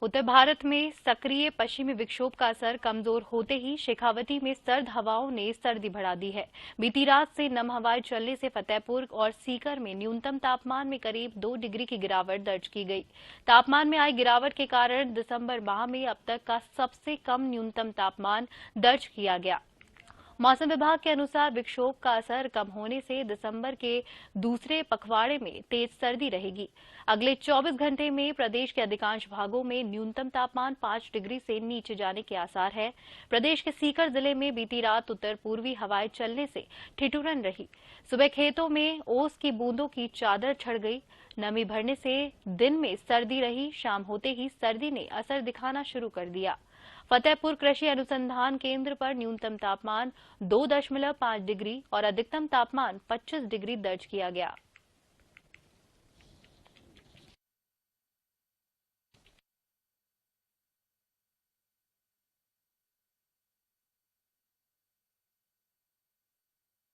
उत्तर भारत में सक्रिय पश्चिमी विक्षोभ का असर कमजोर होते ही शेखावटी में सर्द हवाओं ने सर्दी बढ़ा दी है। बीती रात से नम हवाएं चलने से फतेहपुर और सीकर में न्यूनतम तापमान में करीब 2 डिग्री की गिरावट दर्ज की गई। तापमान में आई गिरावट के कारण दिसंबर माह में अब तक का सबसे कम न्यूनतम तापमान दर्ज किया गया। मौसम विभाग के अनुसार विक्षोभ का असर कम होने से दिसंबर के दूसरे पखवाड़े में तेज सर्दी रहेगी। अगले 24 घंटे में प्रदेश के अधिकांश भागों में न्यूनतम तापमान 5 डिग्री से नीचे जाने के आसार है। प्रदेश के सीकर जिले में बीती रात उत्तर पूर्वी हवाएं चलने से ठिठुरन रही। सुबह खेतों में ओस की बूंदों की चादर छड़ गई। नमी बढ़ने से दिन में सर्दी रही, शाम होते ही सर्दी ने असर दिखाना शुरू कर दिया। फतेहपुर कृषि अनुसंधान केंद्र पर न्यूनतम तापमान 2.5 डिग्री और अधिकतम तापमान 25 डिग्री दर्ज किया गया।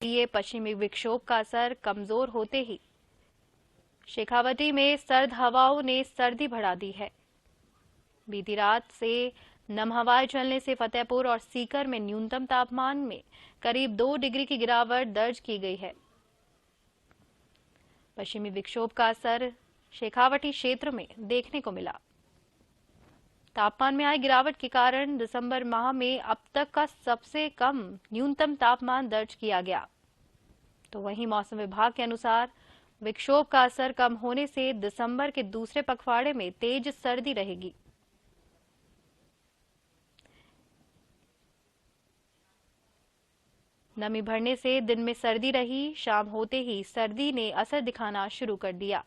ये पश्चिमी विक्षोभ का असर कमजोर होते ही शेखावटी में सर्द हवाओं ने सर्दी बढ़ा दी है। बीती रात से नम हवाएं चलने से फतेहपुर और सीकर में न्यूनतम तापमान में करीब 2 डिग्री की गिरावट दर्ज की गई है। पश्चिमी विक्षोभ का असर शेखावटी क्षेत्र में देखने को मिला। तापमान में आई गिरावट के कारण दिसंबर माह में अब तक का सबसे कम न्यूनतम तापमान दर्ज किया गया। तो वहीं मौसम विभाग के अनुसार विक्षोभ का असर कम होने से दिसंबर के दूसरे पखवाड़े में तेज सर्दी रहेगी। नमी बढ़ने से दिन में सर्दी रही, शाम होते ही सर्दी ने असर दिखाना शुरू कर दिया।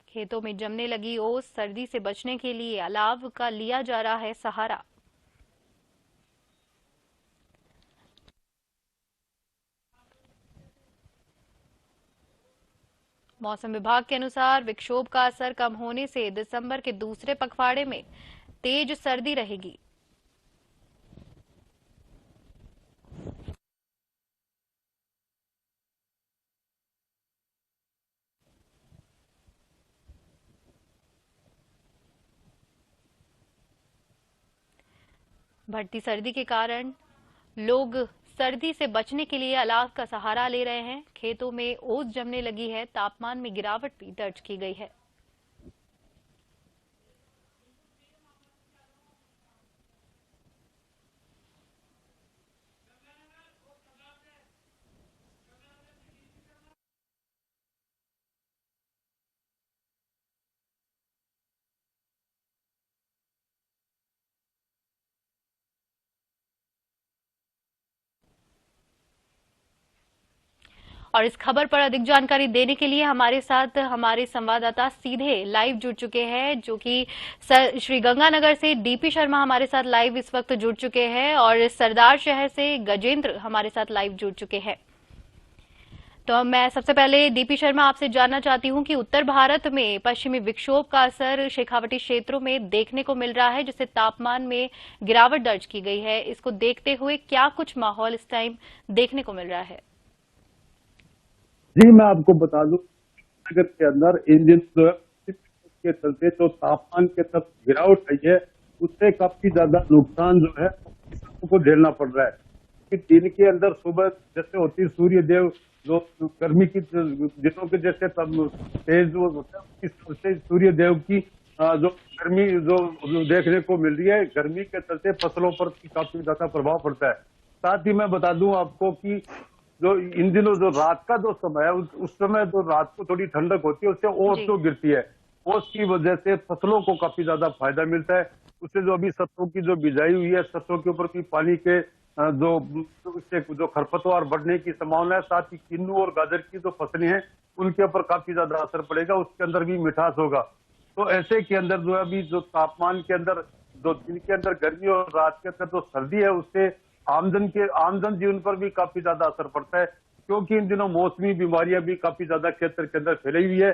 खेतों में जमने लगी ओस, सर्दी से बचने के लिए अलाव का लिया जा रहा है सहारा। मौसम विभाग के अनुसार विक्षोभ का असर कम होने से दिसंबर के दूसरे पखवाड़े में तेज सर्दी रहेगी। बढ़ती सर्दी के कारण लोग सर्दी से बचने के लिए अलाव का सहारा ले रहे हैं। खेतों में ओस जमने लगी है, तापमान में गिरावट भी दर्ज की गई है। और इस खबर पर अधिक जानकारी देने के लिए हमारे साथ हमारे संवाददाता सीधे लाइव जुड़ चुके हैं, जो कि श्री गंगानगर से डीपी शर्मा हमारे साथ लाइव इस वक्त जुड़ चुके हैं और सरदार शहर से गजेंद्र हमारे साथ लाइव जुड़ चुके हैं। तो मैं सबसे पहले डीपी शर्मा आपसे जानना चाहती हूं कि उत्तर भारत में पश्चिमी विक्षोभ का असर शेखावटी क्षेत्रों में देखने को मिल रहा है, जिससे तापमान में गिरावट दर्ज की गई है। इसको देखते हुए क्या कुछ माहौल इस टाइम देखने को मिल रहा है? जी, मैं आपको बता दूं, नगर के अंदर इन दिन के चलते जो तापमान के तरफ गिरावट आई है, उससे काफी ज्यादा नुकसान जो है किसानों को झेलना पड़ रहा है। कि दिन के अंदर सुबह जैसे होती सूर्य देव जो गर्मी की दिनों के जैसे तेज जो होता है, उस हिसाब से सूर्य देव की जो गर्मी जो देखने को मिल रही है, गर्मी के चलते फसलों पर काफी ज्यादा प्रभाव पड़ता है। साथ ही मैं बता दूं आपको कि जो इन दिनों जो रात का जो समय है, उस समय जो रात को थोड़ी ठंडक होती है, उससे ओस जो गिरती है, ओस की वजह से फसलों को काफी ज्यादा फायदा मिलता है। उससे जो अभी सरसों की जो बिजाई हुई है, सरसों के ऊपर भी पानी के जो उससे जो खरपतवार बढ़ने की संभावना है, साथ ही किन्नू और गाजर की जो फसलें हैं, उनके ऊपर काफी ज्यादा असर पड़ेगा, उसके अंदर भी मिठास होगा। तो ऐसे के अंदर जो है अभी जो तापमान के अंदर जो दिन के अंदर गर्मी और रात के अंदर जो सर्दी है, उससे आमजन जीवन पर भी काफी ज्यादा असर पड़ता है, क्योंकि इन दिनों मौसमी बीमारियां भी काफी ज्यादा क्षेत्र के अंदर फैली हुई है।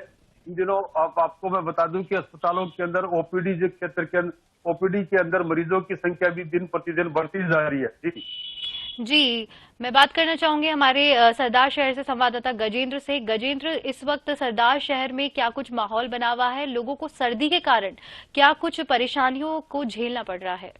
इन दिनों आपको मैं बता दूं कि अस्पतालों के अंदर ओपीडी क्षेत्र के ओपीडी के अंदर मरीजों की संख्या भी दिन प्रतिदिन बढ़ती जा रही है। जी जी, मैं बात करना चाहूंगी हमारे सरदार शहर से संवाददाता गजेंद्र से। गजेंद्र, इस वक्त सरदार शहर में क्या कुछ माहौल बना हुआ है? लोगों को सर्दी के कारण क्या कुछ परेशानियों को झेलना पड़ रहा है?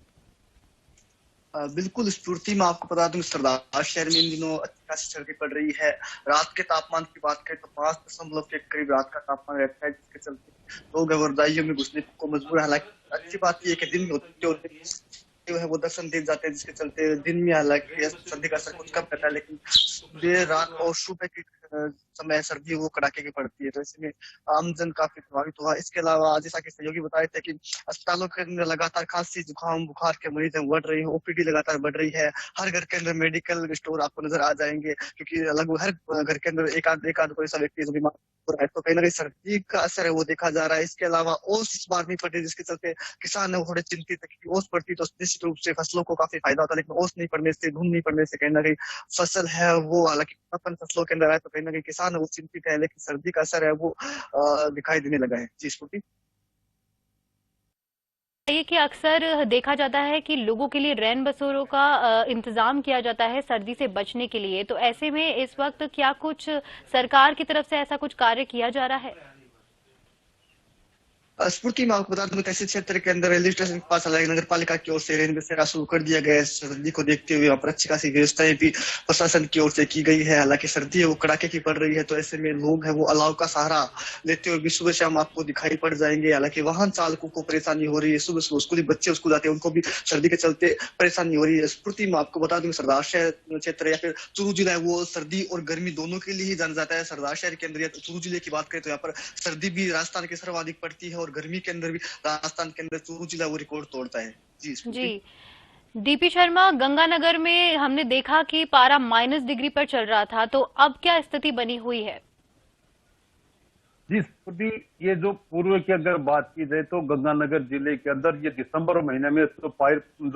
बिल्कुल स्फूर्ति में आपको बता दूं, सरदार शहर में इन दिनों अच्छी खासी सर्दी पड़ रही है। रात के तापमान की बात करें तो 5 दशमलव के करीब रात का तापमान रहता है, जिसके चलते लोग रजाइयों में घुसने को मजबूर है। हालांकि अच्छी बात यह है कि दिन में होते जो है वो दर्शन दे जाते हैं, जिसके चलते दिन में हालांकि सर्दी का असर कुछ कम रहता है, लेकिन देर रात और सुबह की समय सर्दी वो कड़ाके की पड़ती है, तो इसमें आमजन काफी प्रभावित हुआ। इसके अलावा जैसा कि सहयोगी बताए थे कि अस्पतालों के अंदर लगातार खांसी जुकाम बुखार के मरीज बढ़ रही है, ओपीडी लगातार बढ़ रही है। हर घर के अंदर मेडिकल स्टोर आपको नजर आ जाएंगे, क्योंकि लगभग हर घर के अंदर एक आध कोई ऐसा व्यक्ति जो बीमार हो रहा है, तो कहीं ना कहीं सर्दी का असर है वो देखा जा रहा है। इसके अलावा ओस इस बार नहीं पड़ी, जिसके चलते किसान है वो थोड़े चिंतित है, क्योंकि ओस पड़ती तो निश्चित रूप से फसलों को काफी फायदा होता है, लेकिन ओस नहीं पड़ने से, धूम नहीं पड़ने से कहीं ना कहीं फसल है वो, हालांकि अपन फसलों के अंदर आए तो कहीं ना कहीं किसान है वो चिंतित है, लेकिन सर्दी का असर है वो दिखाई देने लगा है। जी स्फूर्ति। ये कि अक्सर देखा जाता है कि लोगों के लिए रैन बसेरों का इंतजाम किया जाता है सर्दी से बचने के लिए, तो ऐसे में इस वक्त क्या कुछ सरकार की तरफ से ऐसा कुछ कार्य किया जा रहा है? स्फूर्ति में आपको बता दूं, तहसील क्षेत्र के अंदर रेलवे स्टेशन के पास नगर पालिका की ओर से रेन बसेरा शुरू कर दिया गया है। सर्दी को देखते हुए वहाँ पर अच्छी खासी व्यवस्थाएं भी प्रशासन की ओर से की गई है। हालांकि सर्दी है वो कड़ाके की पड़ रही है, तो ऐसे में लोग है वो अलाव का सहारा लेते हुए भी सुबह शाम आपको दिखाई पड़ जाएंगे। हालांकि वाहन चालकों को परेशानी हो रही है, सुबह सुबह स्कूली बच्चे स्कूल जाते हैं, उनको भी सर्दी के चलते परेशानी हो रही है। स्फूर्ति में आपको बता दूं, सरदार शहर क्षेत्र या फिर चूरू जिला है वो सर्दी और गर्मी दोनों के लिए ही जाना जाता है। सरदार शहर के अंदर या चूरू जिले की बात करें तो यहाँ पर सर्दी भी राजस्थान के सर्वाधिक पड़ती है, और गर्मी के अंदर भी राजस्थान के अंदर चूरू जिला वो रिकॉर्ड तोड़ता है। जी, डीपी शर्मा, गंगानगर में हमने देखा कि पारा -डिग्री पर चल रहा था, तो अब क्या स्थिति बनी हुई है? जी स्फूर्ति, ये जो पूर्व की अगर बात की जाए तो गंगानगर जिले के अंदर ये दिसंबर महीने में जो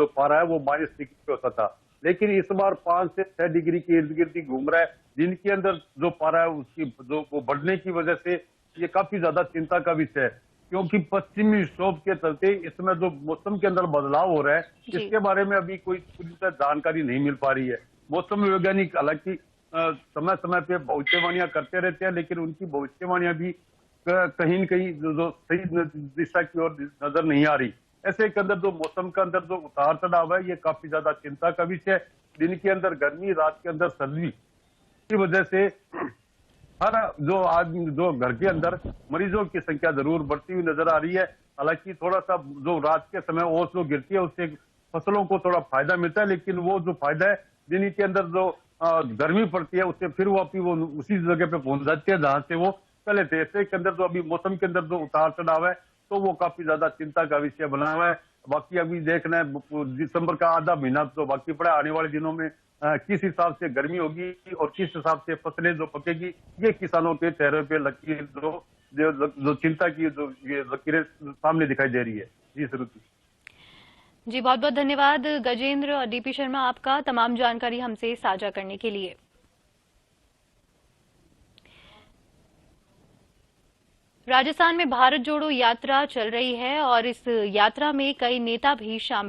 पारा है वो -डिग्री पे होता था, लेकिन इस बार 5 से 6 डिग्री के इर्द गिर्द घूम रहा है। दिन के अंदर जो पारा है उसकी जो वो बढ़ने की वजह से ये काफी ज्यादा चिंता का विषय है, क्योंकि पश्चिमी विक्षोभ के चलते इसमें जो मौसम के अंदर बदलाव हो रहा है इसके बारे में अभी कोई पूरी तरह जानकारी नहीं मिल पा रही है। मौसम वैज्ञानिक हालांकि समय समय पे भविष्यवाणियां करते रहते हैं, लेकिन उनकी भविष्यवाणियां भी कहीं न कहीं जो सही दिशा की ओर नजर नहीं आ रही। ऐसे के अंदर जो मौसम का अंदर जो उतार चढ़ाव है ये काफी ज्यादा चिंता का विषय है। दिन के अंदर गर्मी, रात के अंदर सर्दी की वजह से हर जो आदमी जो घर के अंदर मरीजों की संख्या जरूर बढ़ती हुई नजर आ रही है। हालांकि थोड़ा सा जो रात के समय ओस जो गिरती है उससे फसलों को थोड़ा फायदा मिलता है, लेकिन वो जो फायदा है दिन के अंदर जो गर्मी पड़ती है उससे फिर वो उसी जगह पे पहुंच जाती है जहां से वो चले थे। ऐसे के अंदर जो अभी मौसम के अंदर जो उतार चढ़ाव है तो वो काफी ज्यादा चिंता का विषय बना हुआ है। बाकी अभी देखना है दिसंबर का आधा महीना तो बाकी पड़ा, आने वाले दिनों में किस हिसाब से गर्मी होगी और किस हिसाब से फसलें जो पकेगी, ये किसानों के चेहरे पे लकीर जो चिंता की जो ये लकीरें सामने दिखाई दे रही है। जी श्रुति। जी, बहुत बहुत धन्यवाद गजेंद्र और डीपी शर्मा आपका तमाम जानकारी हमसे साझा करने के लिए। राजस्थान में भारत जोड़ो यात्रा चल रही है और इस यात्रा में कई नेता भी शामिल